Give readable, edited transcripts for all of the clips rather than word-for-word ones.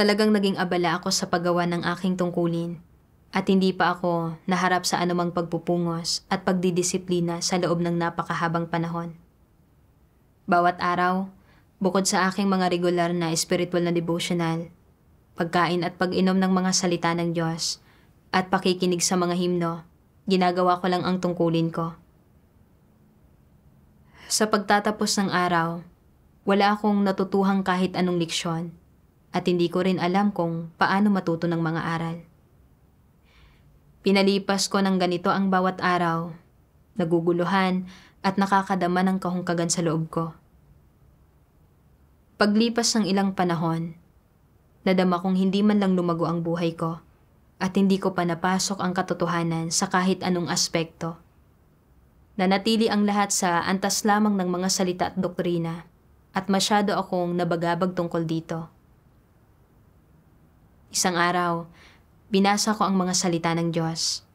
Talagang naging abala ako sa paggawa ng aking tungkulin at hindi pa ako naharap sa anumang pagpupungos at pagdidisiplina sa loob ng napakahabang panahon. Bawat araw, bukod sa aking mga regular na spiritual na devotional, pagkain at pag-inom ng mga salita ng Diyos at pakikinig sa mga himno, ginagawa ko lang ang tungkulin ko. Sa pagtatapos ng araw, wala akong natutuhang kahit anong leksyon at hindi ko rin alam kung paano matuto ng mga aral. Pinalipas ko ng ganito ang bawat araw, naguguluhan at nakakadama ng kahungkagan sa loob ko. Paglipas ng ilang panahon, nadama kong hindi man lang lumago ang buhay ko at hindi ko pa napasok ang katotohanan sa kahit anong aspekto. Nanatili ang lahat sa antas lamang ng mga salita at doktrina at masyado akong nabagabag tungkol dito. Isang araw, binasa ko ang mga salita ng Diyos.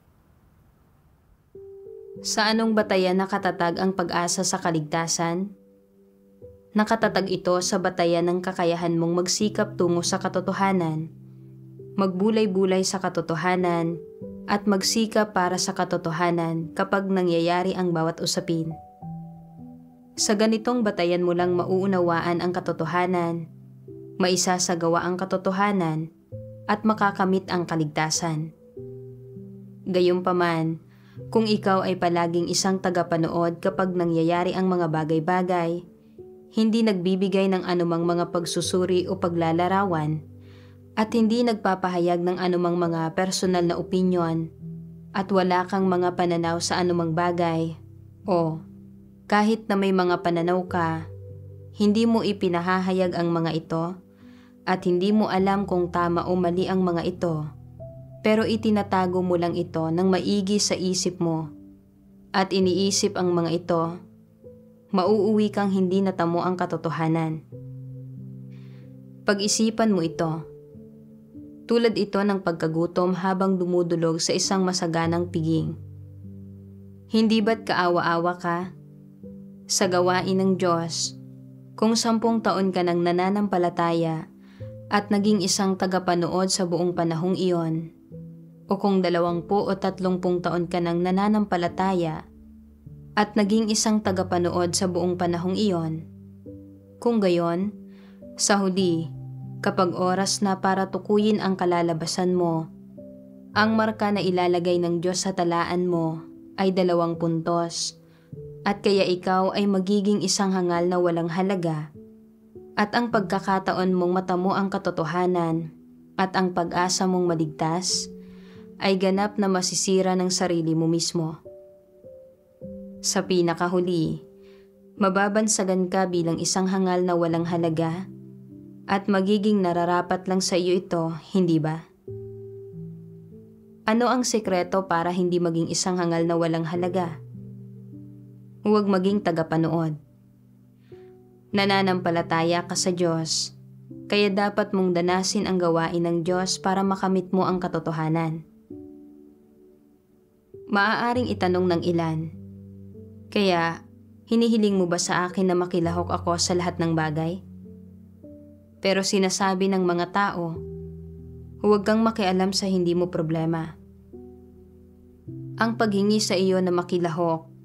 Sa anong batayan nakatatag ang pag-asa sa kaligtasan? Nakatatag ito sa batayan ng kakayahan mong magsikap tungo sa katotohanan, magbulay-bulay sa katotohanan, at magsikap para sa katotohanan kapag nangyayari ang bawat usapin. Sa ganitong batayan mo lang mauunawaan ang katotohanan, maisasagawa ang katotohanan, at makakamit ang kaligtasan. Gayunpaman, kung ikaw ay palaging isang tagapanood kapag nangyayari ang mga bagay-bagay, hindi nagbibigay ng anumang mga pagsusuri o paglalarawan, at hindi nagpapahayag ng anumang mga personal na opinyon, at wala kang mga pananaw sa anumang bagay, o kahit na may mga pananaw ka, hindi mo ipinahahayag ang mga ito, at hindi mo alam kung tama o mali ang mga ito, pero itinatago mo lang ito ng maigi sa isip mo, at iniisip ang mga ito, mauuwi kang hindi natamo ang katotohanan. Pag-isipan mo ito. Tulad ito ng pagkagutom habang dumudulog sa isang masaganang piging. Hindi ba't kaawa-awa ka? Sa gawain ng Diyos, kung 10 taon ka nang nananampalataya at naging isang tagapanood sa buong panahong iyon, o kung 20 o 30 taon ka nang nananampalataya at naging isang tagapanood sa buong panahong iyon, kung gayon, sa huli, kapag oras na para tukuyin ang kalalabasan mo, ang marka na ilalagay ng Diyos sa talaan mo ay 2 puntos, at kaya ikaw ay magiging isang hangal na walang halaga, at ang pagkakataon mong matamo ang katotohanan at ang pag-asa mong maligtas ay ganap na masisira ng sarili mo mismo. Sa pinakahuli, mababansagan ka bilang isang hangal na walang halaga at magiging nararapat lang sa iyo ito, hindi ba? Ano ang sekreto para hindi maging isang hangal na walang halaga? Huwag maging tagapanood. Nananampalataya ka sa Diyos, kaya dapat mong danasin ang gawain ng Diyos para makamit mo ang katotohanan. Maaaring itanong ng ilan, kaya hinihiling mo ba sa akin na makilahok ako sa lahat ng bagay? Pero sinasabi ng mga tao, huwag kang makialam sa hindi mo problema. Ang paghingi sa iyo na makilahok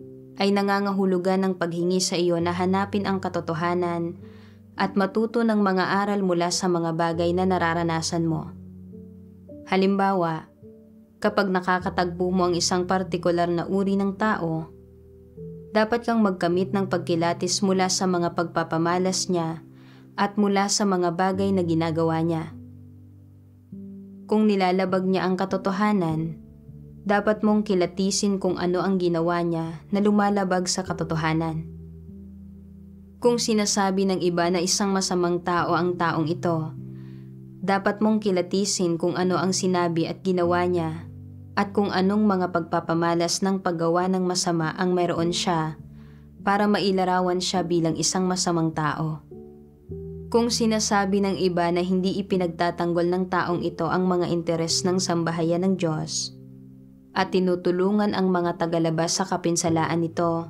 ay nangangahulugan ng paghingi sa iyo na hanapin ang katotohanan at matuto ng mga aral mula sa mga bagay na nararanasan mo. Halimbawa, kapag nakakatagpo mo ang isang partikular na uri ng tao, dapat kang magkamit ng pagkilatis mula sa mga pagpapamalas niya at mula sa mga bagay na ginagawa niya. Kung nilalabag niya ang katotohanan, dapat mong kilatisin kung ano ang ginawa niya na lumalabag sa katotohanan. Kung sinasabi ng iba na isang masamang tao ang taong ito, dapat mong kilatisin kung ano ang sinabi at ginawa niya at kung anong mga pagpapamalas ng paggawa ng masama ang meron siya para mailarawan siya bilang isang masamang tao. Kung sinasabi ng iba na hindi ipinagtatanggol ng taong ito ang mga interes ng sambahayan ng Diyos, at tinutulungan ang mga tagalabas sa kapinsalaan nito,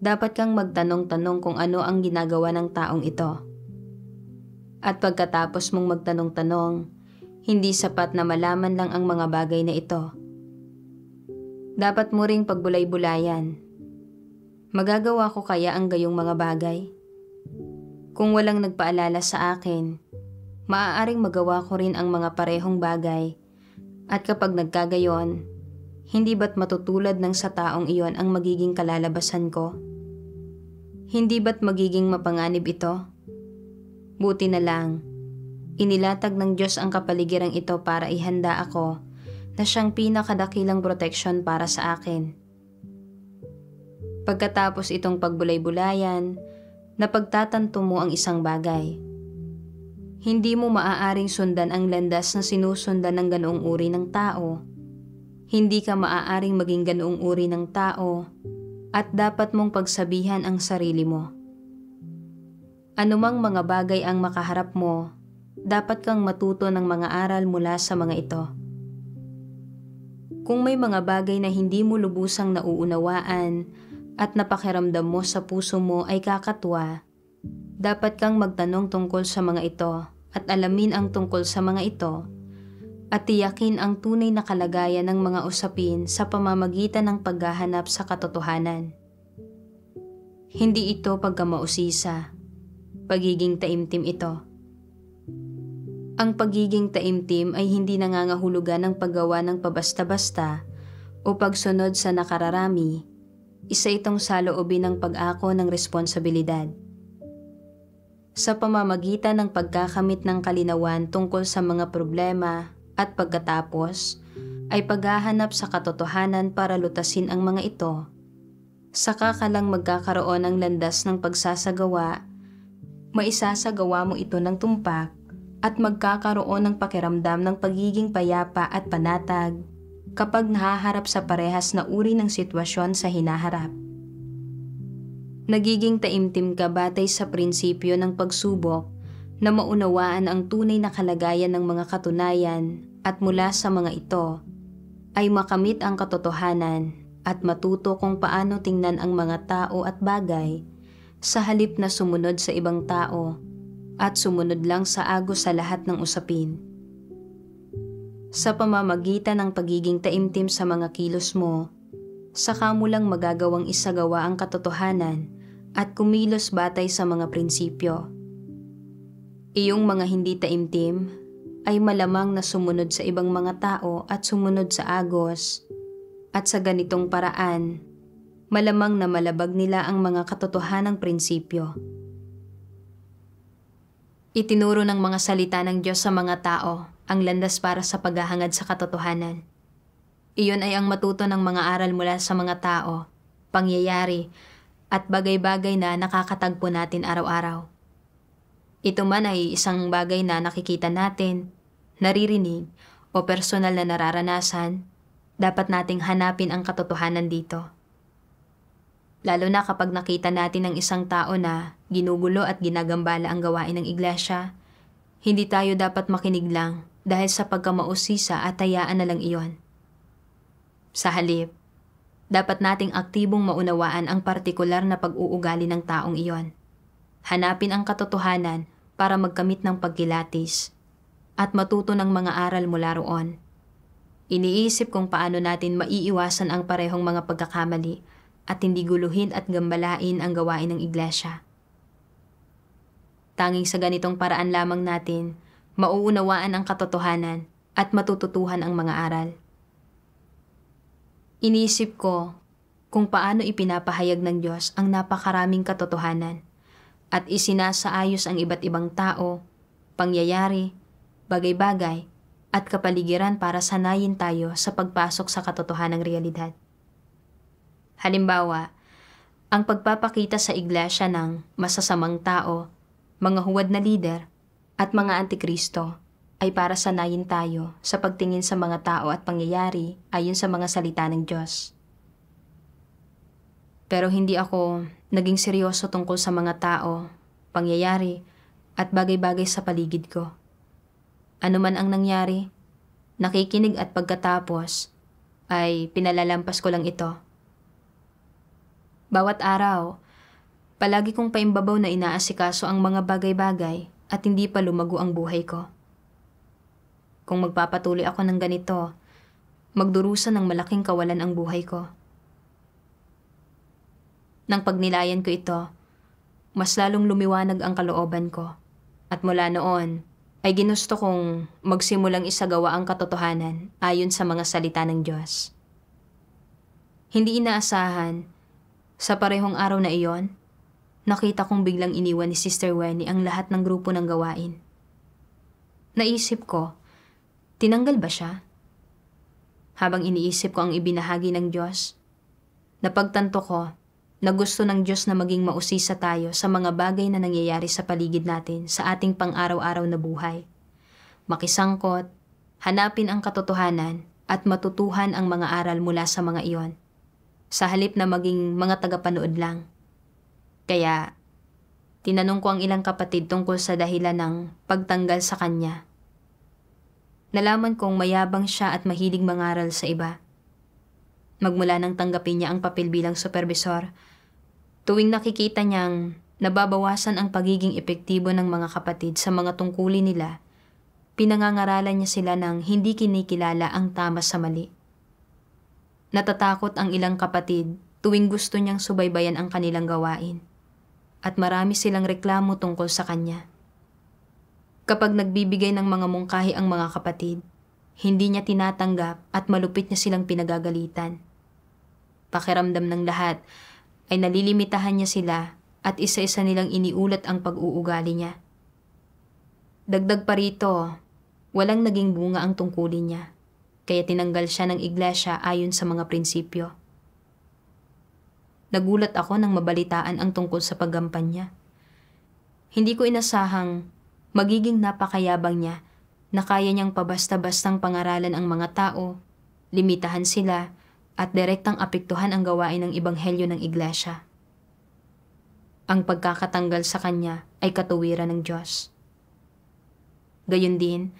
dapat kang magtanong-tanong kung ano ang ginagawa ng taong ito. At pagkatapos mong magtanong-tanong, hindi sapat na malaman lang ang mga bagay na ito. Dapat mo ring pagbulay-bulayan. Magagawa ko kaya ang gayong mga bagay? Kung walang nagpaalala sa akin, maaaring magawa ko rin ang mga parehong bagay. At kapag nagkagayon, hindi ba't matutulad ng sa taong iyon ang magiging kalalabasan ko? Hindi ba't magiging mapanganib ito? Buti na lang, inilatag ng Diyos ang kapaligirang ito para ihanda ako na siyang pinakadakilang proteksyon para sa akin. Pagkatapos itong pagbulay-bulayan, napagtatanto mo ang isang bagay. Hindi mo maaaring sundan ang landas na sinusundan ng ganoong uri ng tao. Hindi ka maaaring maging ganoong uri ng tao at dapat mong pagsabihan ang sarili mo. Anumang mga bagay ang makaharap mo, dapat kang matuto ng mga aral mula sa mga ito. Kung may mga bagay na hindi mo lubusang nauunawaan at napakiramdam mo sa puso mo ay kakatwa, dapat kang magtanong tungkol sa mga ito at alamin ang tungkol sa mga ito at tiyakin ang tunay na kalagayan ng mga usapin sa pamamagitan ng paghahanap sa katotohanan. Hindi ito pagkamausisa, pagiging taimtim ito. Ang pagiging taimtim ay hindi nangangahulugan ng paggawa ng pabasta-basta o pagsunod sa nakararami. Isa itong saloobin ng pag-ako ng responsibilidad. Sa pamamagitan ng pagkakamit ng kalinawan tungkol sa mga problema at pagkatapos, ay paghahanap sa katotohanan para lutasin ang mga ito. Saka ka lang magkakaroon ng landas ng pagsasagawa, maisasagawa mo ito ng tumpak, at magkakaroon ng pakiramdam ng pagiging payapa at panatag kapag nahaharap sa parehas na uri ng sitwasyon sa hinaharap. Nagiging taimtim ka batay sa prinsipyo ng pagsubok na maunawaan ang tunay na kalagayan ng mga katunayan at mula sa mga ito ay makamit ang katotohanan at matuto kung paano tingnan ang mga tao at bagay sa halip na sumunod sa ibang tao at sumunod lang sa agos sa lahat ng usapin. Sa pamamagitan ng pagiging taimtim sa mga kilos mo, saka mo lang magagawang isagawa ang katotohanan at kumilos batay sa mga prinsipyo. Iyong mga hindi taimtim ay malamang na sumunod sa ibang mga tao at sumunod sa agos, at sa ganitong paraan, malamang na malabag nila ang mga katotohanang prinsipyo. Itinuro ng mga salita ng Diyos sa mga tao ang landas para sa paghahangad sa katotohanan. Iyon ay ang matuto ng mga aral mula sa mga tao, pangyayari, at bagay-bagay na nakakatagpo natin araw-araw. Ito man ay isang bagay na nakikita natin, naririnig, o personal na nararanasan, dapat nating hanapin ang katotohanan dito. Lalo na kapag nakita natin ang isang tao na ginugulo at ginagambala ang gawain ng iglesia, hindi tayo dapat makinig lang dahil sa pagkamausisa at hayaan na lang iyon. Sa halip, dapat nating aktibong maunawaan ang partikular na pag-uugali ng taong iyon. Hanapin ang katotohanan para magkamit ng pagkilatis at matuto ng mga aral mula roon. Iniisip kung paano natin maiiwasan ang parehong mga pagkakamali at hindi guluhin at gambalain ang gawain ng iglesia. Tanging sa ganitong paraan lamang natin, mauunawaan ang katotohanan at matututuhan ang mga aral. Iniisip ko kung paano ipinapahayag ng Diyos ang napakaraming katotohanan at isinasaayos ang iba't ibang tao, pangyayari, bagay-bagay, at kapaligiran para sanayin tayo sa pagpasok sa katotohanang realidad. Halimbawa, ang pagpapakita sa iglesia ng masasamang tao, mga huwad na lider, at mga antikristo ay para sanayin tayo sa pagtingin sa mga tao at pangyayari ayon sa mga salita ng Diyos. Pero hindi ako naging seryoso tungkol sa mga tao, pangyayari, at bagay-bagay sa paligid ko. Ano man ang nangyari, nakikinig at pagkatapos ay pinalalampas ko lang ito. Bawat araw, palagi kong paimbabaw na inaasikaso ang mga bagay-bagay at hindi pa lumago ang buhay ko. Kung magpapatuloy ako ng ganito, magdurusa ng malaking kawalan ang buhay ko. Nang pagnilayan ko ito, mas lalong lumiwanag ang kalooban ko. At mula noon, ay ginusto kong magsimulang isagawa ang katotohanan ayon sa mga salita ng Diyos. Hindi inaasahan, sa parehong araw na iyon, nakita kong biglang iniwan ni Sister Wenny ang lahat ng grupo ng gawain. Naisip ko, tinanggal ba siya? Habang iniisip ko ang ibinahagi ng Diyos, napagtanto ko na gusto ng Diyos na maging mausisa tayo sa mga bagay na nangyayari sa paligid natin sa ating pang-araw-araw na buhay. Makisangkot, hanapin ang katotohanan at matutuhan ang mga aral mula sa mga iyon, sa halip na maging mga tagapanood lang. Kaya, tinanong ko ang ilang kapatid tungkol sa dahilan ng pagtanggal sa kanya. Nalaman kong mayabang siya at mahilig mangaral sa iba. Magmula nang tanggapin niya ang papel bilang supervisor, tuwing nakikita niyang nababawasan ang pagiging epektibo ng mga kapatid sa mga tungkulin nila, pinangangaralan niya sila ng hindi kinikilala ang tama sa mali. Natatakot ang ilang kapatid tuwing gusto niyang subaybayan ang kanilang gawain, at marami silang reklamo tungkol sa kanya. Kapag nagbibigay ng mga mungkahi ang mga kapatid, hindi niya tinatanggap at malupit niya silang pinagagalitan. Pakiramdam ng lahat ay nalilimitahan niya sila at isa-isa nilang iniulat ang pag-uugali niya. Dagdag pa rito, walang naging bunga ang tungkulin niya, kaya tinanggal siya ng iglesia ayon sa mga prinsipyo. Nagulat ako nang mabalitaan ang tungkol sa paggampan niya. Hindi ko inasahang magiging napakayabang niya na kaya niyang pabasta-bastang pangaralan ang mga tao, limitahan sila, at direktang apektuhan ang gawain ng ebanghelyo ng iglesia. Ang pagkakatanggal sa kanya ay katuwiran ng Diyos. Gayon din,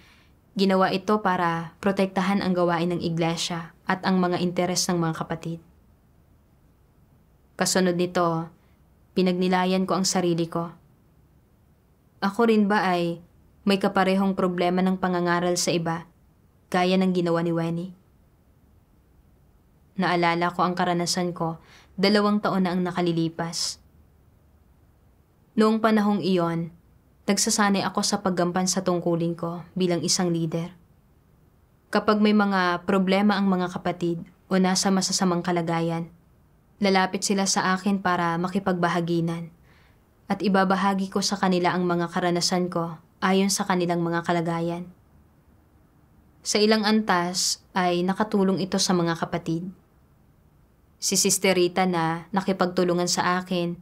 ginawa ito para protektahan ang gawain ng iglesia at ang mga interes ng mga kapatid. Kasunod nito, pinagnilayan ko ang sarili ko. Ako rin ba ay may kaparehong problema ng pangangaral sa iba, gaya ng ginawa ni Wenny? Naalala ko ang karanasan ko, 2 taon na ang nakalilipas. Noong panahong iyon, nagsasanay ako sa paggampan sa tungkulin ko bilang isang leader. Kapag may mga problema ang mga kapatid o nasa masasamang kalagayan, lalapit sila sa akin para makipagbahaginan at ibabahagi ko sa kanila ang mga karanasan ko ayon sa kanilang mga kalagayan. Sa ilang antas ay nakatulong ito sa mga kapatid. Si Sister Rita na nakipagtulungan sa akin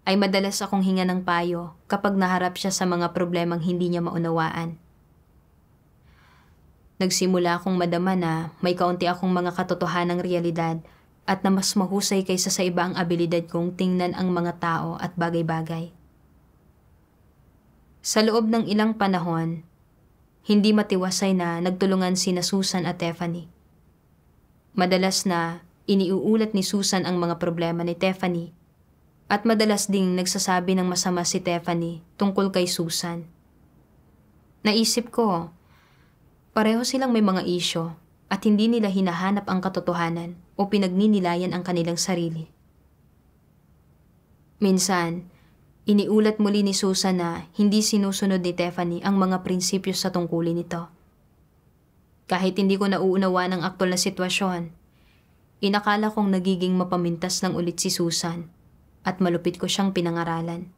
ay madalas akong hinga ng payo kapag naharap siya sa mga problemang hindi niya maunawaan. Nagsimula akong madama na may kaunti akong mga katotohanang realidad at na mas mahusay kaysa sa iba ang abilidad kong tingnan ang mga tao at bagay-bagay. Sa loob ng ilang panahon, hindi matiwasay na nagtulungan sina Susan at Tiffany. Madalas na iniuulat ni Susan ang mga problema ni Tiffany at madalas ding nagsasabi ng masama si Tiffany tungkol kay Susan. Naisip ko, pareho silang may mga isyo at hindi nila hinahanap ang katotohanan o pinagninilayan ang kanilang sarili. Minsan, iniulat muli ni Susan na hindi sinusunod ni Tiffany ang mga prinsipyo sa tungkulin nito. Kahit hindi ko nauunawaan ang aktwal na sitwasyon, inakala kong nagiging mapamintas lang ulit si Susan at malupit ko siyang pinangaralan.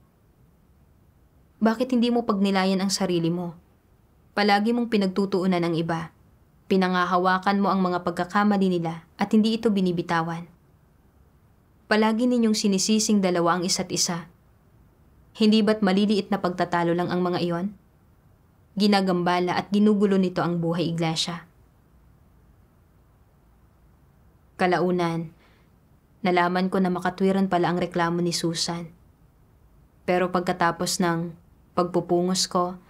Bakit hindi mo pagnilayan ang sarili mo? Palagi mong pinagtutuunan ang iba. Pinangahawakan mo ang mga pagkakamali nila at hindi ito binibitawan. Palagi ninyong sinisising dalawa ang isa't isa. Hindi ba't maliliit na pagtatalo lang ang mga iyon? Ginagambala at ginugulo nito ang buhay iglesia. Kalaunan, nalaman ko na makatwiran pala ang reklamo ni Susan. Pero pagkatapos ng pagpupungos ko,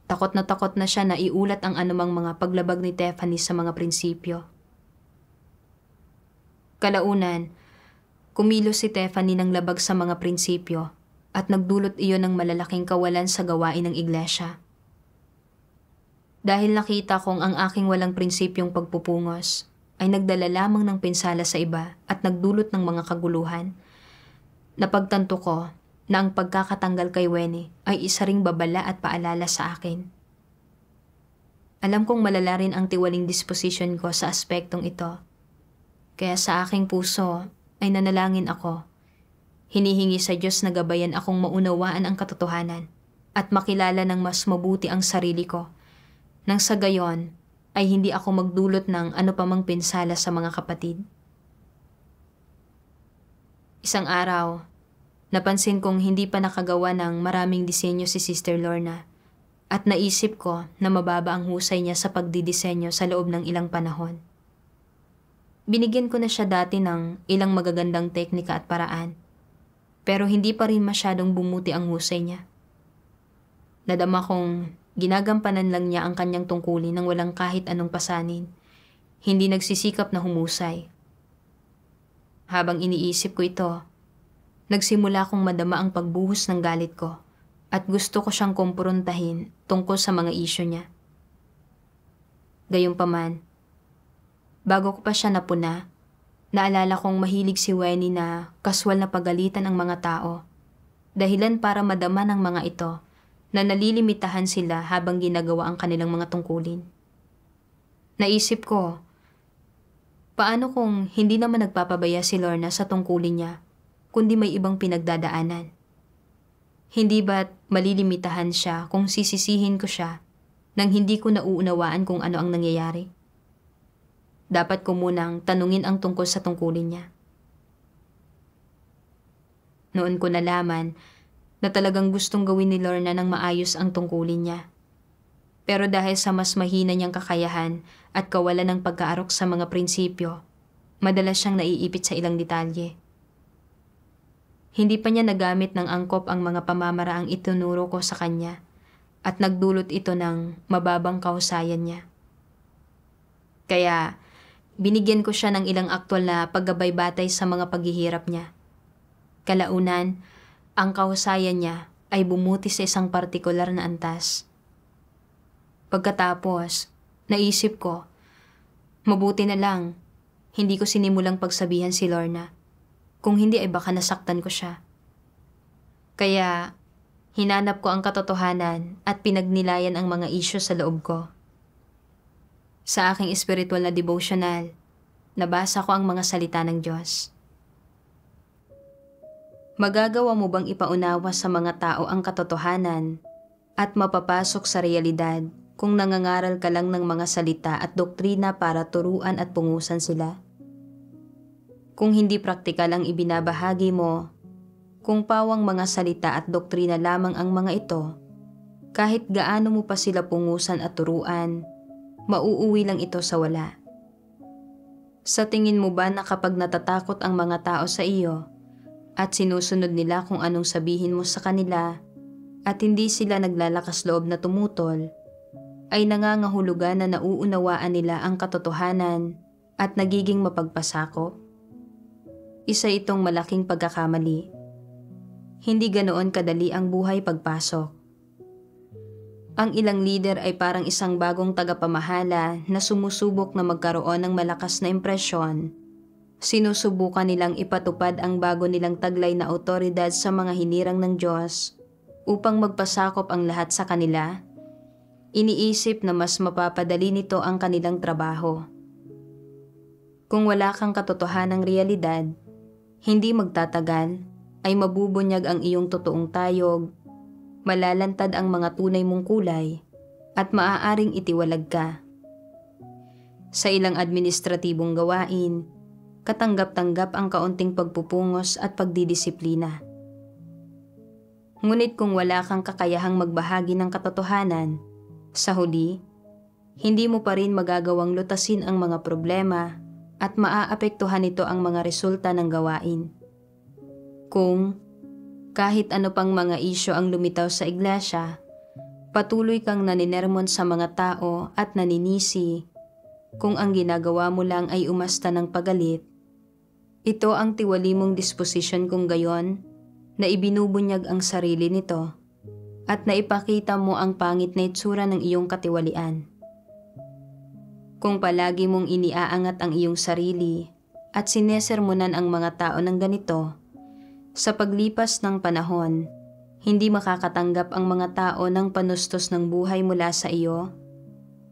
takot na siya na iulat ang anumang mga paglabag ni Tiffany sa mga prinsipyo. Kalaunan, kumilos si Tiffany ng labag sa mga prinsipyo at nagdulot iyon ng malalaking kawalan sa gawain ng iglesia. Dahil nakita kong ang aking walang prinsipyong pagpupungos ay nagdala lamang ng pinsala sa iba at nagdulot ng mga kaguluhan, napagtanto ko na ang pagkakatanggal kay Wenny ay isa ring babala at paalala sa akin. Alam kong malala rin ang tiwaling disposition ko sa aspektong ito. Kaya sa aking puso ay nanalangin ako. Hinihingi sa Diyos na gabayan akong maunawaan ang katotohanan at makilala ng mas mabuti ang sarili ko. Nang sa gayon ay hindi ako magdulot ng ano pa mang pinsala sa mga kapatid. Isang araw, napansin kong hindi pa nakagawa ng maraming disenyo si Sister Lorna. At naisip ko na mababa ang husay niya sa pagdidisenyo sa loob ng ilang panahon. Binigyan ko na siya dati ng ilang magagandang teknika at paraan, pero hindi pa rin masyadong bumuti ang husay niya. Nadama kong ginagampanan lang niya ang kanyang tungkulin nang walang kahit anong pasanin, hindi nagsisikap na humusay. Habang iniisip ko ito, nagsimula kong madama ang pagbuhos ng galit ko. At gusto ko siyang kumprontahin tungkol sa mga isyu niya. Gayunpaman, bago ko pa siya napuna, naalala kong mahilig si Wenny na kaswal na pagalitan ang mga tao, dahilan para madama ng mga ito na nalilimitahan sila habang ginagawa ang kanilang mga tungkulin. Naisip ko, paano kung hindi naman nagpapabaya si Lorna sa tungkulin niya, kundi may ibang pinagdadaanan? Hindi ba't malilimitahan siya kung sisisihin ko siya nang hindi ko nauunawaan kung ano ang nangyayari? Dapat ko munang tanungin ang tungkol sa tungkulin niya. Noon ko nalaman na talagang gustong gawin ni Lorna ng maayos ang tungkulin niya. Pero dahil sa mas mahina niyang kakayahan at kawalan ng pagkaarok sa mga prinsipyo, madalas siyang naiipit sa ilang detalye. Hindi pa niya nagamit ng angkop ang mga pamamaraang itinuro ko sa kanya at nagdulot ito ng mababang kahusayan niya. Kaya binigyan ko siya ng ilang aktwal na paggabay-batay sa mga paghihirap niya. Kalaunan, ang kahusayan niya ay bumuti sa isang partikular na antas. Pagkatapos, naisip ko, mabuti na lang, hindi ko sinimulang pagsabihan si Lorna. Kung hindi ay baka nasaktan ko siya. Kaya, hinanap ko ang katotohanan at pinagnilayan ang mga isyu sa loob ko. Sa aking espiritual na devotional, nabasa ko ang mga salita ng Diyos. Magagawa mo bang ipaunawa sa mga tao ang katotohanan at mapapasok sa realidad kung nangangaral ka lang ng mga salita at doktrina para turuan at pungusan sila? Kung hindi praktikal ang ibinabahagi mo, kung pawang mga salita at doktrina lamang ang mga ito, kahit gaano mo pa sila pungusan at turuan, mauuwi lang ito sa wala. Sa tingin mo ba na kapag natatakot ang mga tao sa iyo at sinusunod nila kung anong sabihin mo sa kanila at hindi sila naglalakas loob na tumutol, ay nangangahulugan na nauunawaan nila ang katotohanan at nagiging mapagpasakop? Isa itong malaking pagkakamali. Hindi ganoon kadali ang buhay pagpasok. Ang ilang leader ay parang isang bagong tagapamahala na sumusubok na magkaroon ng malakas na impresyon. Sinusubukan nilang ipatupad ang bago nilang taglay na awtoridad sa mga hinirang ng Diyos upang magpasakop ang lahat sa kanila. Iniisip na mas mapapadali nito ang kanilang trabaho. Kung wala kang katotohanang realidad, hindi magtatagal ay mabubunyag ang iyong totoong tayog, malalantad ang mga tunay mong kulay, at maaaring itiwalag ka. Sa ilang administratibong gawain, katanggap-tanggap ang kaunting pagpupungos at pagdidisiplina. Ngunit kung wala kang kakayahang magbahagi ng katotohanan, sa huli, hindi mo pa rin magagawang lutasin ang mga problema at maaapektuhan nito ang mga resulta ng gawain. Kung kahit ano pang mga isyu ang lumitaw sa iglesia, patuloy kang naninermon sa mga tao at naninisi, kung ang ginagawa mo lang ay umasta ng pagalit, ito ang tiwali mong disposisyon kung gayon na ibinubunyag ang sarili nito at naipakita mo ang pangit na itsura ng iyong katiwalian. Kung palagi mong iniaangat ang iyong sarili at sinesermonan ang mga tao ng ganito, sa paglipas ng panahon, hindi makakatanggap ang mga tao ng panustos ng buhay mula sa iyo.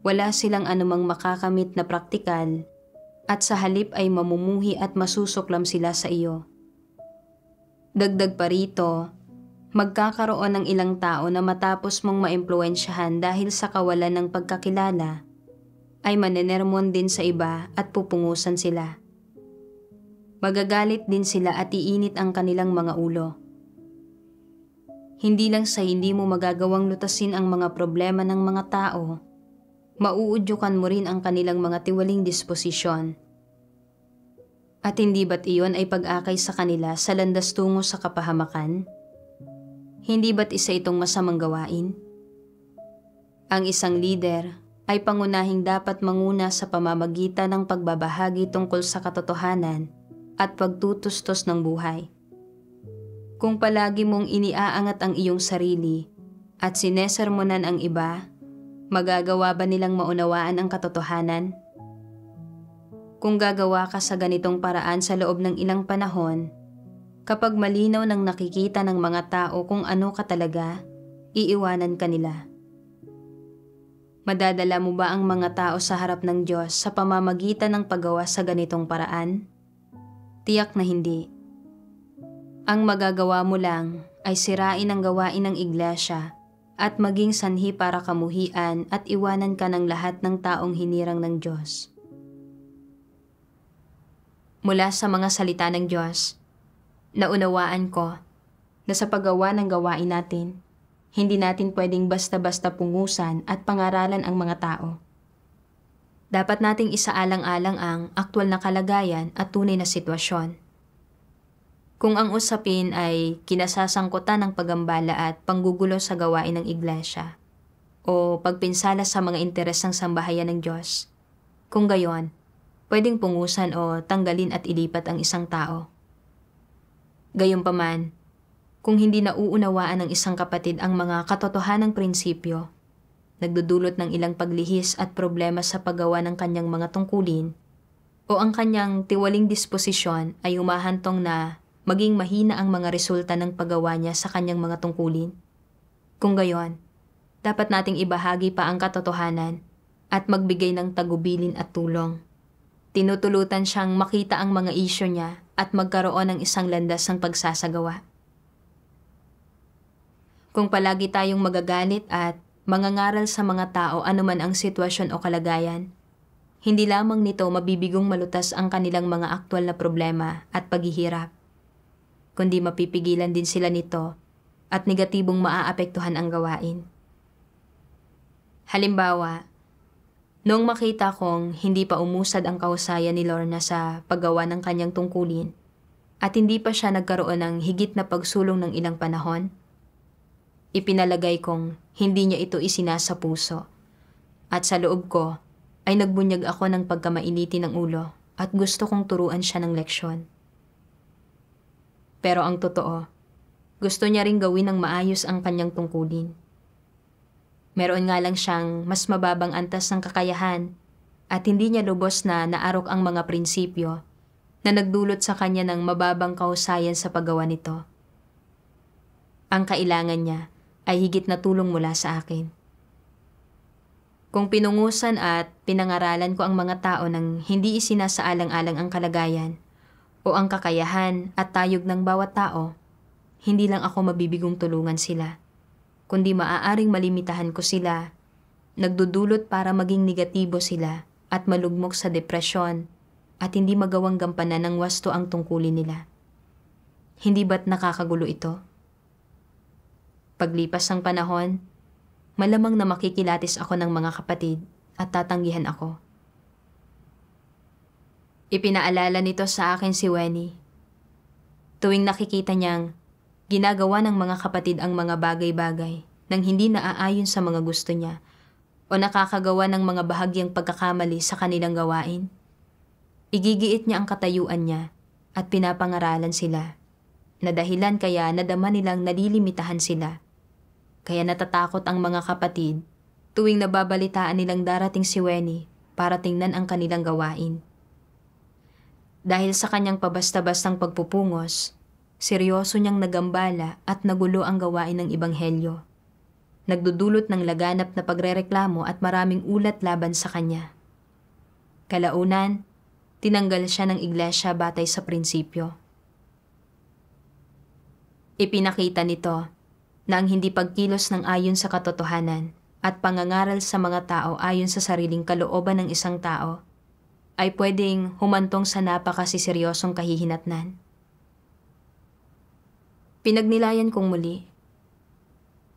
Wala silang anumang makakamit na praktikal at sa halip ay mamumuhi at masusuklam sila sa iyo. Dagdag pa rito, magkakaroon ng ilang tao na matapos mong maimpluwensyahan dahil sa kawalan ng pagkakilala, ay manenermon din sa iba at pupungusan sila. Magagalit din sila at iinit ang kanilang mga ulo. Hindi lang sa hindi mo magagawang lutasin ang mga problema ng mga tao, mauudyukan mo rin ang kanilang mga tiwaling disposisyon. At hindi ba't iyon ay pag-akay sa kanila sa landas tungo sa kapahamakan? Hindi ba't isa itong masamang gawain? Ang isang leader ay pangunahing dapat manguna sa pamamagitan ng pagbabahagi tungkol sa katotohanan at pagtutustos ng buhay. Kung palagi mong iniaangat ang iyong sarili at sinesermonan ang iba, magagawa ba nilang maunawaan ang katotohanan? Kung gagawa ka sa ganitong paraan sa loob ng ilang panahon, kapag malinaw nang nakikita ng mga tao kung ano ka talaga, iiwanan ka nila. Madadala mo ba ang mga tao sa harap ng Diyos sa pamamagitan ng paggawa sa ganitong paraan? Tiyak na hindi. Ang magagawa mo lang ay sirain ang gawain ng iglesia at maging sanhi para kamuhian at iwanan ka ng lahat ng taong hinirang ng Diyos. Mula sa mga salita ng Diyos, naunawaan ko na sa paggawa ng gawain natin, hindi natin pwedeng basta-basta pungusan at pangaralan ang mga tao. Dapat nating isaalang-alang ang aktwal na kalagayan at tunay na sitwasyon. Kung ang usapin ay kinasasangkutan ng pagambala at panggugulo sa gawain ng iglesia o pagpinsala sa mga interes ng sambahayan ng Diyos, kung gayon, pwedeng pungusan o tanggalin at ilipat ang isang tao. Gayunpaman, kung hindi nauunawaan ng isang kapatid ang mga katotohanang prinsipyo, nagdudulot ng ilang paglihis at problema sa paggawa ng kanyang mga tungkulin, o ang kanyang tiwaling disposisyon ay umahantong na maging mahina ang mga resulta ng paggawa niya sa kanyang mga tungkulin. Kung gayon, dapat nating ibahagi pa ang katotohanan at magbigay ng tagubilin at tulong. Tinutulutan siyang makita ang mga isyu niya at magkaroon ng isang landas ng pagsasagawa. Kung palagi tayong magagalit at mangangaral sa mga tao anuman ang sitwasyon o kalagayan, hindi lamang nito mabibigong malutas ang kanilang mga aktwal na problema at paghihirap, kundi mapipigilan din sila nito at negatibong maaapektuhan ang gawain. Halimbawa, noong makita kong hindi pa umusad ang kahusayan ni Lorna sa paggawa ng kanyang tungkulin at hindi pa siya nagkaroon ng higit na pagsulong ng ilang panahon, ipinalagay kong hindi niya ito isinasa puso at sa loob ko ay nagbunyag ako ng pagkamainiti ng ulo at gusto kong turuan siya ng leksyon. Pero ang totoo, gusto niya ring gawin ng maayos ang kanyang tungkulin. Meron nga lang siyang mas mababang antas ng kakayahan at hindi niya lubos na naarok ang mga prinsipyo na nagdulot sa kanya ng mababang kahusayan sa paggawa nito. Ang kailangan niya ay higit na tulong mula sa akin. Kung pinungusan at pinangaralan ko ang mga tao ng hindi isinasaalang-alang ang kalagayan o ang kakayahan at tayog ng bawat tao, hindi lang ako mabibigong tulungan sila, kundi maaaring malimitahan ko sila, nagdudulot para maging negatibo sila at malugmok sa depresyon at hindi magawang gampanan ng wasto ang tungkulin nila. Hindi ba't nakakagulo ito? Paglipas ng panahon, malamang na makikilatis ako ng mga kapatid at tatanggihan ako. Ipinaalala nito sa akin si Wenny. Tuwing nakikita niyang ginagawa ng mga kapatid ang mga bagay-bagay nang hindi naaayon sa mga gusto niya o nakakagawa ng mga bahagyang pagkakamali sa kanilang gawain, igigiit niya ang katayuan niya at pinapangaralan sila. na dahilan kaya nadama nilang nalilimitahan sila. Kaya natatakot ang mga kapatid tuwing nababalitaan nilang darating si Wenny para tingnan ang kanilang gawain. Dahil sa kanyang pabasta-bastang pagpupungos, seryoso niyang nagambala at nagulo ang gawain ng Ebanghelyo. Nagdudulot ng laganap na pagrereklamo at maraming ulat laban sa kanya. Kalaunan, tinanggal siya ng iglesia batay sa prinsipyo. Ipinakita nito na ang hindi pagkilos ng ayon sa katotohanan at pangangaral sa mga tao ayon sa sariling kalooban ng isang tao ay pwedeng humantong sa napakasiseryosong kahihinatnan. Pinagnilayan kong muli,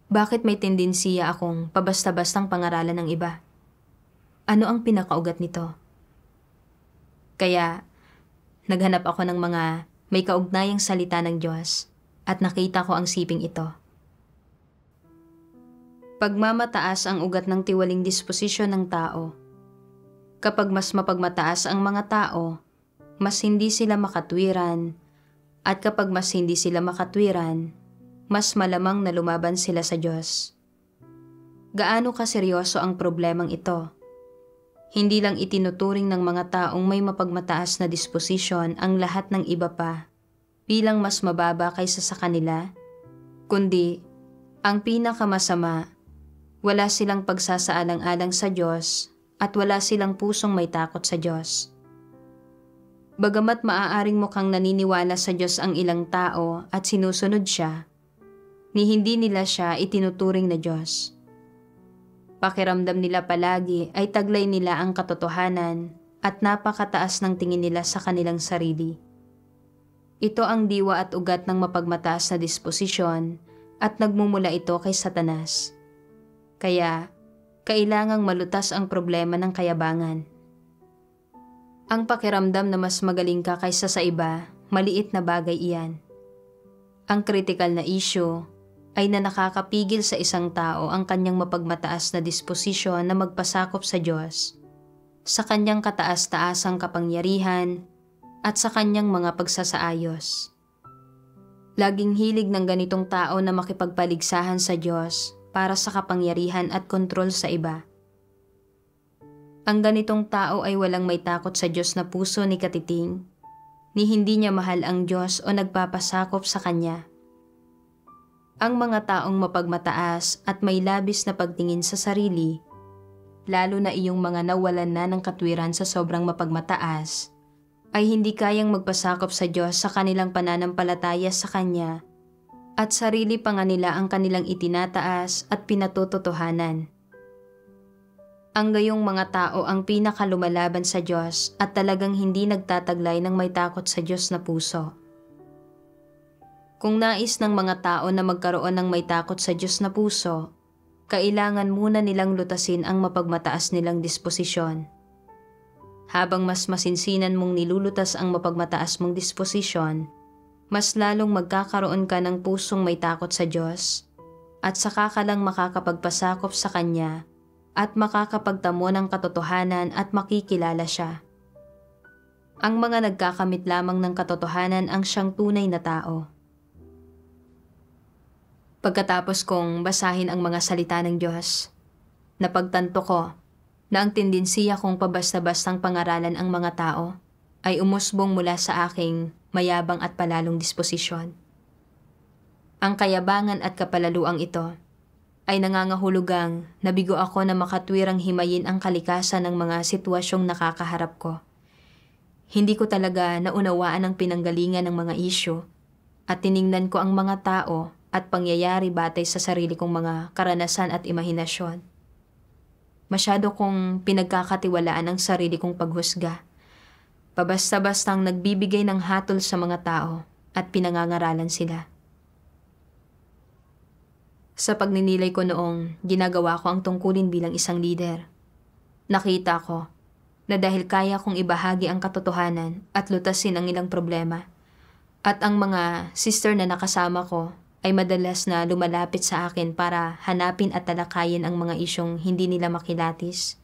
bakit may tendensiya akong pabasta-bastang pangaralan ng iba? Ano ang pinakaugat nito? Kaya, naghanap ako ng mga may kaugnayang salita ng Diyos at nakita ko ang siping ito. Pagmamataas ang ugat ng tiwaling disposisyon ng tao. Kapag mas mapagmataas ang mga tao, mas hindi sila makatwiran, at kapag mas hindi sila makatwiran, mas malamang na lumaban sila sa Diyos. Gaano kaseryoso ang problemang ito? Hindi lang itinuturing ng mga taong may mapagmataas na disposisyon ang lahat ng iba pa bilang mas mababa kaysa sa kanila, kundi ang pinakamasama, wala silang pagsasaalang-alang sa Diyos at wala silang pusong may takot sa Diyos. Bagamat maaaring mukhang naniniwala sa Diyos ang ilang tao at sinusunod siya, ni hindi nila siya itinuturing na Diyos. Pakiramdam nila palagi ay taglay nila ang katotohanan at napakataas ng tingin nila sa kanilang sarili. Ito ang diwa at ugat ng mapagmataas na disposisyon at nagmumula ito kay Satanas. Kaya, kailangang malutas ang problema ng kayabangan. Ang pakiramdam na mas magaling ka kaysa sa iba, maliit na bagay iyan. Ang kritikal na issue ay na nakakapigil sa isang tao ang kanyang mapagmataas na disposisyon na magpasakop sa Diyos, sa kanyang kataas-taasang kapangyarihan at sa kanyang mga pagsasaayos. Laging hilig ng ganitong tao na makipagpaligsahan sa Diyos para sa kapangyarihan at kontrol sa iba. Ang ganitong tao ay walang may takot sa Diyos na puso ni katiting, ni hindi niya mahal ang Diyos o nagpapasakop sa Kanya. Ang mga taong mapagmataas at may labis na pagtingin sa sarili, lalo na iyong mga nawalan na ng katwiran sa sobrang mapagmataas, ay hindi kayang magpasakop sa Diyos sa kanilang pananampalataya sa Kanya at sarili pa nga nila ang kanilang itinataas at pinatutotohanan. Ang gayong mga tao ang pinakalumalaban sa Diyos at talagang hindi nagtataglay ng may takot sa Diyos na puso. Kung nais ng mga tao na magkaroon ng may takot sa Diyos na puso, kailangan muna nilang lutasin ang mapagmataas nilang disposisyon. Habang mas masinsinan mong nilulutas ang mapagmataas mong disposisyon, mas lalong magkakaroon ka ng pusong may takot sa Diyos at saka ka lang makakapagpasakop sa Kanya at makakapagtamo ng katotohanan at makikilala siya. Ang mga nagkakamit lamang ng katotohanan ang siyang tunay na tao. Pagkatapos kong basahin ang mga salita ng Diyos, napagtanto ko na ang tendensiya kong pabasta-bastang pangaralan ang mga tao ay umusbong mula sa aking mayabang at palalong disposisyon. Ang kayabangan at kapalaluang ito ay nangangahulugang nabigo ako na makatwirang himayin ang kalikasan ng mga sitwasyong nakakaharap ko. Hindi ko talaga naunawaan ang pinanggalingan ng mga isyu at tiningnan ko ang mga tao at pangyayari batay sa sarili kong mga karanasan at imahinasyon. Masyado kong pinagkakatiwalaan ang sarili kong paghusga. Pabasta-bastang nagbibigay ng hatol sa mga tao at pinangangaralan sila. Sa pagninilay ko noong ginagawa ko ang tungkulin bilang isang leader, nakita ko na dahil kaya kong ibahagi ang katotohanan at lutasin ang ilang problema, at ang mga sister na nakasama ko ay madalas na lumalapit sa akin para hanapin at talakayin ang mga isyong hindi nila makilatis.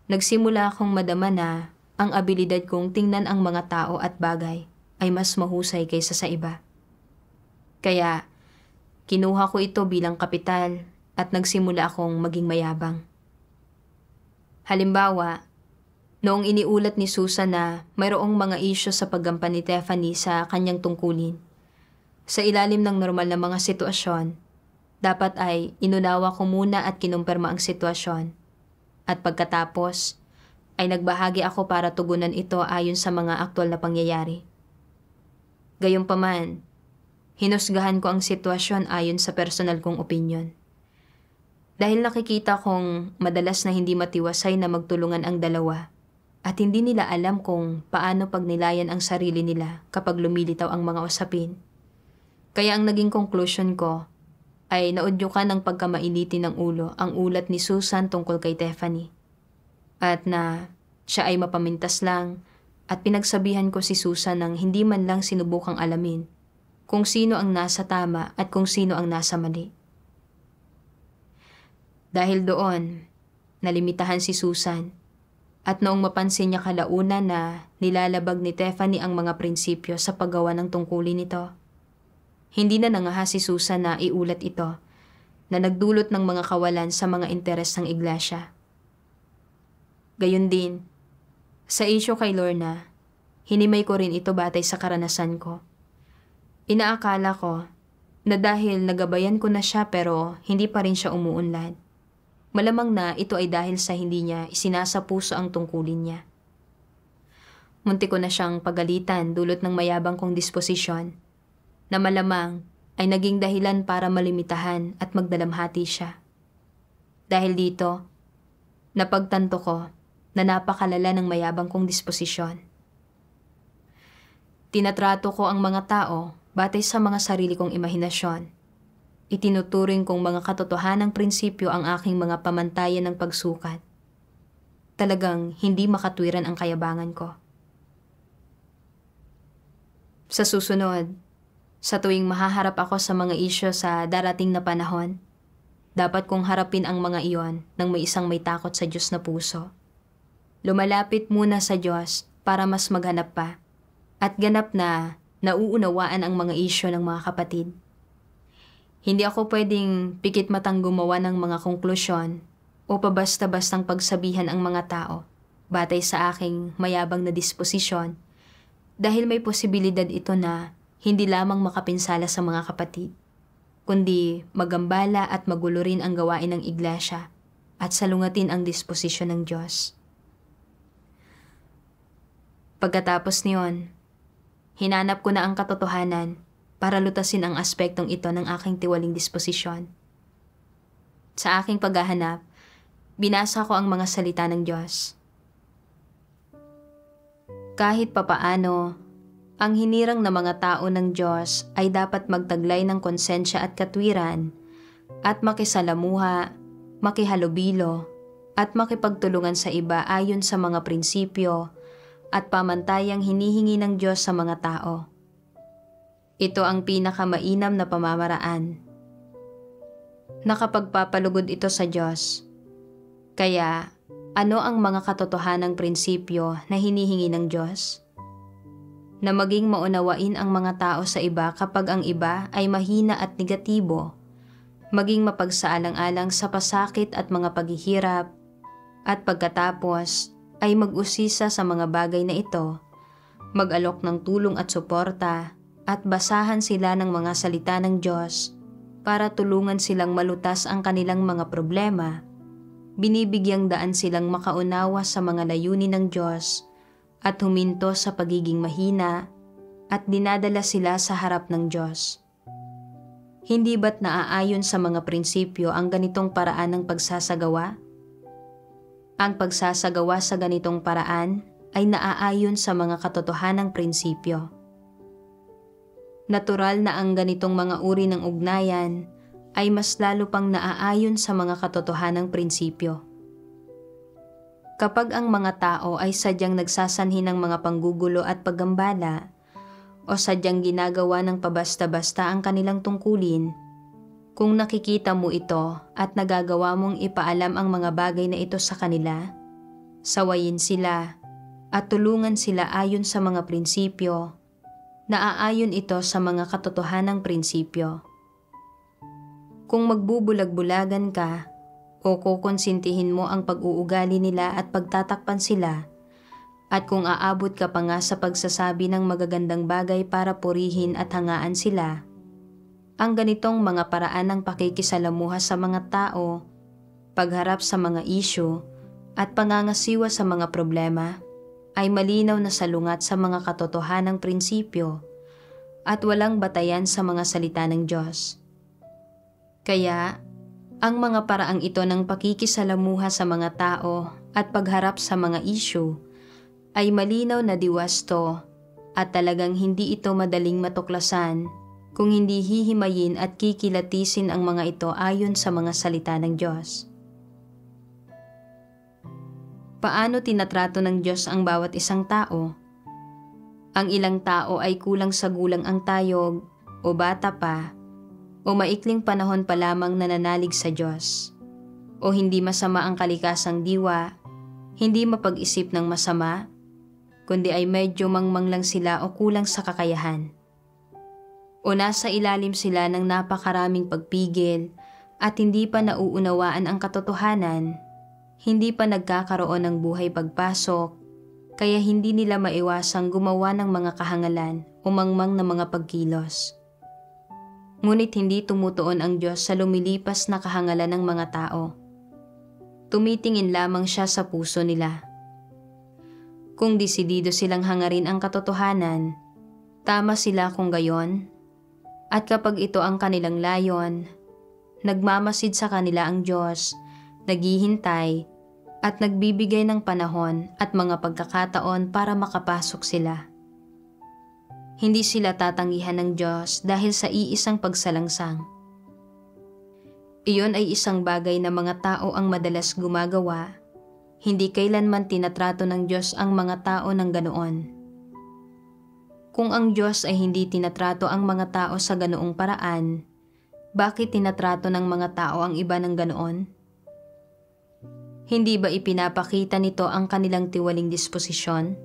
Nagsimula akong madama na ang abilidad kong tingnan ang mga tao at bagay ay mas mahusay kaysa sa iba. Kaya kinuha ko ito bilang kapital at nagsimula akong maging mayabang. Halimbawa, noong iniulat ni Susan na mayroong mga isyu sa paggampan ni Tiffany sa kanyang tungkulin, sa ilalim ng normal na mga sitwasyon, dapat ay inunawa ko muna at kinumpirma ang sitwasyon. At pagkatapos, ay nagbahagi ako para tugunan ito ayon sa mga aktwal na pangyayari. Gayunpaman, hinusgahan ko ang sitwasyon ayon sa personal kong opinyon. Dahil nakikita kong madalas na hindi matiwasay na magtulungan ang dalawa at hindi nila alam kung paano pagnilayan ang sarili nila kapag lumilitaw ang mga usapin. Kaya ang naging conclusion ko ay naudyukan ng pagkamainitin ng ulo ang ulat ni Susan tungkol kay Tiffany. At na siya ay mapamintas lang at pinagsabihan ko si Susan ng hindi man lang sinubukang alamin kung sino ang nasa tama at kung sino ang nasa mali. Dahil doon, nalimitahan si Susan at noong mapansin niya kalaunan na nilalabag ni Tiffany ang mga prinsipyo sa paggawa ng tungkulin nito, hindi na nangaha si Susan na iulat ito na nagdulot ng mga kawalan sa mga interes ng iglesia. Gayun din, sa isyu kay Lorna, hinimay ko rin ito batay sa karanasan ko. Inaakala ko na dahil nagabayan ko na siya pero hindi pa rin siya umuunlad, malamang na ito ay dahil sa hindi niya isinasapuso ang tungkulin niya. Munti ko na siyang pagalitan dulot ng mayabang kong disposisyon na malamang ay naging dahilan para malimitahan at magdalamhati siya. Dahil dito, napagtanto ko na napakalala ng mayabang kong disposisyon. Tinatrato ko ang mga tao batay sa mga sarili kong imahinasyon. Itinuturing kong mga katotohanang prinsipyo ang aking mga pamantayan ng pagsukat. Talagang hindi makatwiran ang kayabangan ko. Sa susunod, sa tuwing mahaharap ako sa mga isyu sa darating na panahon, dapat kong harapin ang mga iyon ng may isang may takot sa Diyos na puso. Lumalapit muna sa Diyos para mas maghanap pa at ganap na nauunawaan ang mga isyu ng mga kapatid. Hindi ako pwedeng pikit matang gumawa ng mga konklusyon o pabasta-bastang pagsabihan ang mga tao batay sa aking mayabang na disposisyon dahil may posibilidad ito na hindi lamang makapinsala sa mga kapatid, kundi magambala at magulo rin ang gawain ng iglesia at salungatin ang disposisyon ng Diyos. Pagkatapos niyon, hinanap ko na ang katotohanan para lutasin ang aspektong ito ng aking tiwaling disposisyon. Sa aking paghahanap, binasa ko ang mga salita ng Diyos. Kahit papaano, ang hinirang na mga tao ng Diyos ay dapat magtaglay ng konsensya at katwiran at makisalamuha, makihalubilo, at makipagtulungan sa iba ayon sa mga prinsipyo at pamantayang hinihingi ng Diyos sa mga tao. Ito ang pinakamainam na pamamaraan. Nakapagpapalugod ito sa Diyos. Kaya, ano ang mga katotohanang prinsipyo na hinihingi ng Diyos? Na maging maunawain ang mga tao sa iba kapag ang iba ay mahina at negatibo, maging mapagsaalang-alang sa pasakit at mga paghihirap, at pagkatapos ay mag-usisa sa mga bagay na ito, mag-alok ng tulong at suporta, at basahan sila ng mga salita ng Diyos para tulungan silang malutas ang kanilang mga problema, binibigyang daan silang makaunawa sa mga layunin ng Diyos at huminto sa pagiging mahina at dinadala sila sa harap ng Diyos. Hindi ba't naaayon sa mga prinsipyo ang ganitong paraan ng pagsasagawa? Ang pagsasagawa sa ganitong paraan ay naaayon sa mga katotohanang prinsipyo. Natural na ang ganitong mga uri ng ugnayan ay mas lalo pang naaayon sa mga katotohanang prinsipyo. Kapag ang mga tao ay sadyang nagsasanhi ng mga panggugulo at paggambala o sadyang ginagawa ng pabasta-basta ang kanilang tungkulin, kung nakikita mo ito at nagagawa mong ipaalam ang mga bagay na ito sa kanila, sawayin sila at tulungan sila ayon sa mga prinsipyo, Naaayon ito sa mga katotohanang prinsipyo. Kung magbubulag-bulagan ka o kukonsintihin mo ang pag-uugali nila at pagtatakpan sila, at kung aabot ka pa nga sa pagsasabi ng magagandang bagay para purihin at hangaan sila, ang ganitong mga paraan ng pakikisalamuha sa mga tao, pagharap sa mga isyu, at pangangasiwa sa mga problema ay malinaw na salungat sa mga katotohanang prinsipyo at walang batayan sa mga salita ng Diyos. Kaya, ang mga paraang ito ng pakikisalamuha sa mga tao at pagharap sa mga isyu ay malinaw na diwasto at talagang hindi ito madaling matuklasan kung hindi hihimayin at kikilatisin ang mga ito ayon sa mga salita ng Diyos. Paano tinatrato ng Diyos ang bawat isang tao? Ang ilang tao ay kulang sa gulang ang tayog o bata pa o maikling panahon pa lamang nananalig sa Diyos o hindi masama ang kalikasang diwa, hindi mapag-isip ng masama, kundi ay medyo mangmang lang sila o kulang sa kakayahan. O nasa ilalim sila ng napakaraming pagpigil at hindi pa nauunawaan ang katotohanan, hindi pa nagkakaroon ng buhay pagpasok, kaya hindi nila maiwasang gumawa ng mga kahangalan o mangmang na mga pagkilos. Ngunit hindi tumutuon ang Diyos sa lumilipas na kahangalan ng mga tao. Tumitingin lamang siya sa puso nila. Kung desidido silang hangarin ang katotohanan, tama sila kung gayon, at kapag ito ang kanilang layon, nagmamasid sa kanila ang Diyos, naghihintay, at nagbibigay ng panahon at mga pagkakataon para makapasok sila. Hindi sila tatanggihan ng Diyos dahil sa iisang pagsalangsang. Iyon ay isang bagay na mga tao ang madalas gumagawa. Hindi kailanman tinatrato ng Diyos ang mga tao ng ganoon. Kung ang Diyos ay hindi tinatrato ang mga tao sa ganoong paraan, bakit tinatrato ng mga tao ang iba ng ganoon? Hindi ba ipinapakita nito ang kanilang tiwaling disposisyon?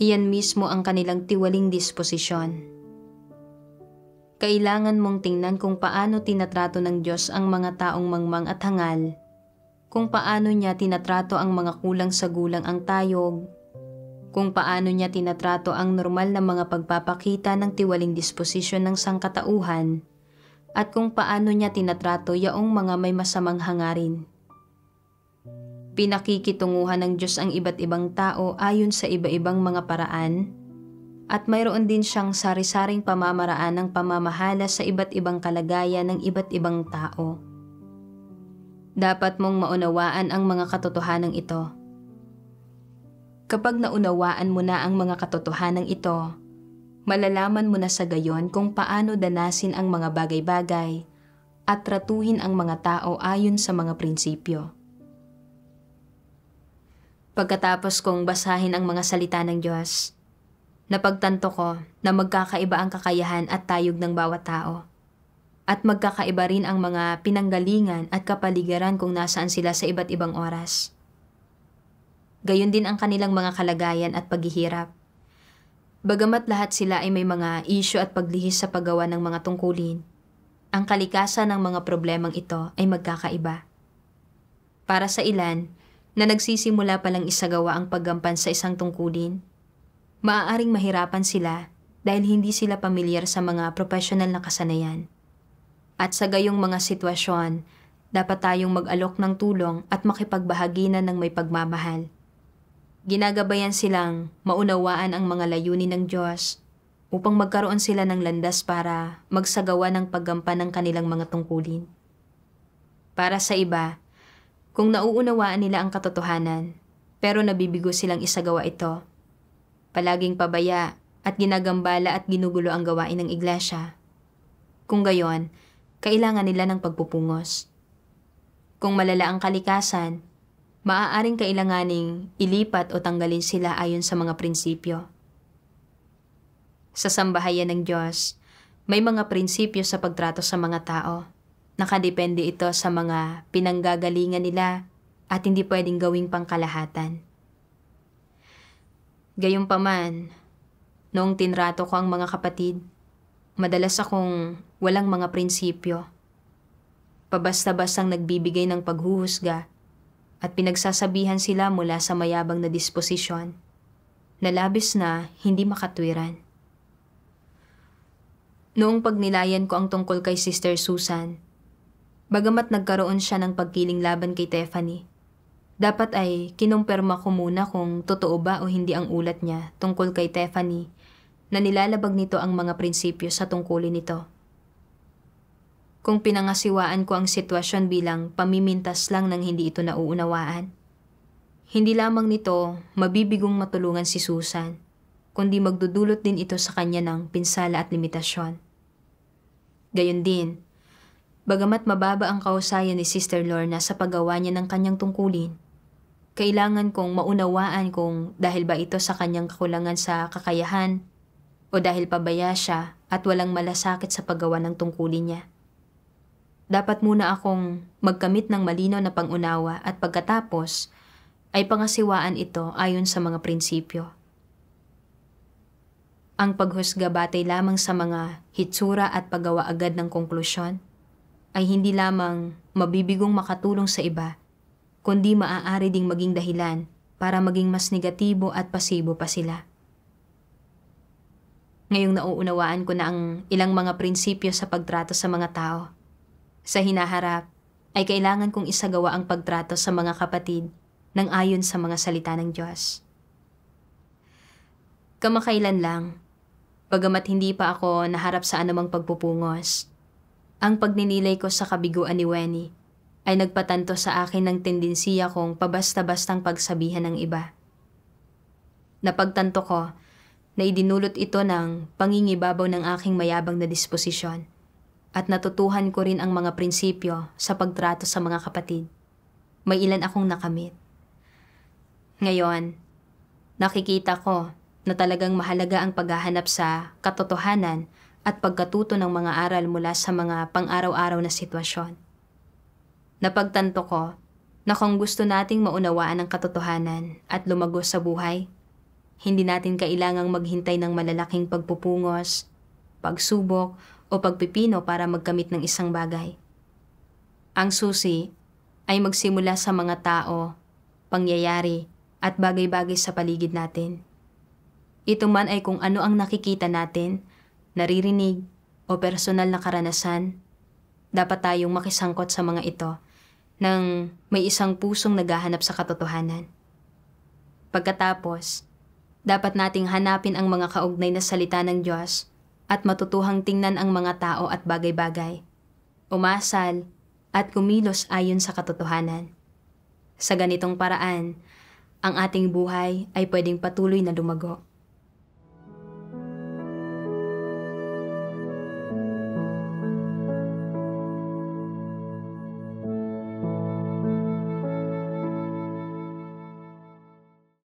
Iyan mismo ang kanilang tiwaling disposisyon. Kailangan mong tingnan kung paano tinatrato ng Diyos ang mga taong mangmang at hangal, kung paano niya tinatrato ang mga kulang sa gulang ang tayog, kung paano niya tinatrato ang normal na mga pagpapakita ng tiwaling disposisyon ng sangkatauhan, at kung paano niya tinatrato yaong mga may masamang hangarin. Pinakikitunguhan ng Diyos ang iba't ibang tao ayon sa iba-ibang mga paraan, at mayroon din siyang sari-saring pamamaraan ng pamamahala sa iba't ibang kalagayan ng iba't ibang tao. Dapat mong maunawaan ang mga katotohanan ito. Kapag naunawaan mo na ang mga katotohanan ito, malalaman mo na sa gayon kung paano danasin ang mga bagay-bagay at tratuhin ang mga tao ayon sa mga prinsipyo. Pagkatapos kong basahin ang mga salita ng Diyos, napagtanto ko na magkakaiba ang kakayahan at tayog ng bawat tao. At magkakaiba rin ang mga pinanggalingan at kapaligiran kung nasaan sila sa iba't ibang oras. Gayon din ang kanilang mga kalagayan at paghihirap. Bagamat lahat sila ay may mga isyu at paglihis sa paggawa ng mga tungkulin, ang kalikasan ng mga problemang ito ay magkakaiba. Para sa ilan, na nagsisimula palang isagawa ang paggampan sa isang tungkulin, maaaring mahirapan sila dahil hindi sila pamilyar sa mga profesional na kasanayan. At sa gayong mga sitwasyon, dapat tayong mag-alok ng tulong at makipagbahaginan ng may pagmamahal. Ginagabayan silang maunawaan ang mga layunin ng Diyos upang magkaroon sila ng landas para magsagawa ng paggampan ng kanilang mga tungkulin. Para sa iba, kung nauunawaan nila ang katotohanan, pero nabibigo silang isagawa ito, palaging pabaya at ginagambala at ginugulo ang gawain ng iglesia. Kung gayon, kailangan nila ng pagpupungos. Kung malala ang kalikasan, maaaring kailanganing ilipat o tanggalin sila ayon sa mga prinsipyo. Sa sambahayan ng Diyos, may mga prinsipyo sa pagtrato sa mga tao. Nakadepende ito sa mga pinanggagalingan nila at hindi pwedeng gawing pangkalahatan. Gayunpaman, Noong tinrato ko ang mga kapatid, madalas akong walang mga prinsipyo. Pabasta-bastang nagbibigay ng paghuhusga at pinagsasabihan sila mula sa mayabang na disposisyon na labis na hindi makatwiran. Noong pagnilayan ko ang tungkol kay Sister Susan, bagamat nagkaroon siya ng pagkiling laban kay Tiffany, dapat ay kinumpirma ko muna kung totoo ba o hindi ang ulat niya tungkol kay Tiffany na nilalabag nito ang mga prinsipyo sa tungkulin nito. Kung pinangasiwaan ko ang sitwasyon bilang pamimintas lang ng hindi ito nauunawaan, hindi lamang nito mabibigong matulungan si Susan, kundi magdudulot din ito sa kanya ng pinsala at limitasyon. Gayon din, bagamat mababa ang kausayan ni Sister Lorna sa paggawa niya ng kanyang tungkulin, kailangan kong maunawaan kung dahil ba ito sa kanyang kakulangan sa kakayahan o dahil pabaya siya at walang malasakit sa paggawa ng tungkulin niya. Dapat muna akong magkamit ng malinaw na pangunawa at pagkatapos ay pangasiwaan ito ayon sa mga prinsipyo. Ang paghusga batay lamang sa mga hitsura at paggawa agad ng konklusyon ay hindi lamang mabibigong makatulong sa iba, kundi maaari ding maging dahilan para maging mas negatibo at pasibo pa sila. Ngayong nauunawaan ko na ang ilang mga prinsipyo sa pagtrato sa mga tao, sa hinaharap ay kailangan kong isagawa ang pagtrato sa mga kapatid ng ayon sa mga salita ng Diyos. Kamakailan lang, bagamat hindi pa ako naharap sa anumang pagpupungos, ang pagninilay ko sa kabiguan ni Wenny ay nagpatanto sa akin ng tendensiya kong pabasta-bastang pagsabihan ng iba. Napagtanto ko na idinulot ito ng pangingibabaw ng aking mayabang na disposisyon at natutuhan ko rin ang mga prinsipyo sa pagtrato sa mga kapatid. May ilan akong nakamit. Ngayon, nakikita ko na talagang mahalaga ang paghahanap sa katotohanan at pagkatuto ng mga aral mula sa mga pang-araw-araw na sitwasyon. Napagtanto ko na kung gusto nating maunawaan ang katotohanan at lumago sa buhay, hindi natin kailangang maghintay ng malalaking pagpupungos, pagsubok o pagpipino para magkamit ng isang bagay. Ang susi ay magsimula sa mga tao, pangyayari at bagay-bagay sa paligid natin. Ito man ay kung ano ang nakikita natin, naririnig o personal na karanasan, dapat tayong makisangkot sa mga ito nang may isang pusong naghahanap sa katotohanan. Pagkatapos, dapat nating hanapin ang mga kaugnay na salita ng Diyos at matutuhang tingnan ang mga tao at bagay-bagay, umasal at kumilos ayon sa katotohanan. Sa ganitong paraan, ang ating buhay ay pwedeng patuloy na lumago.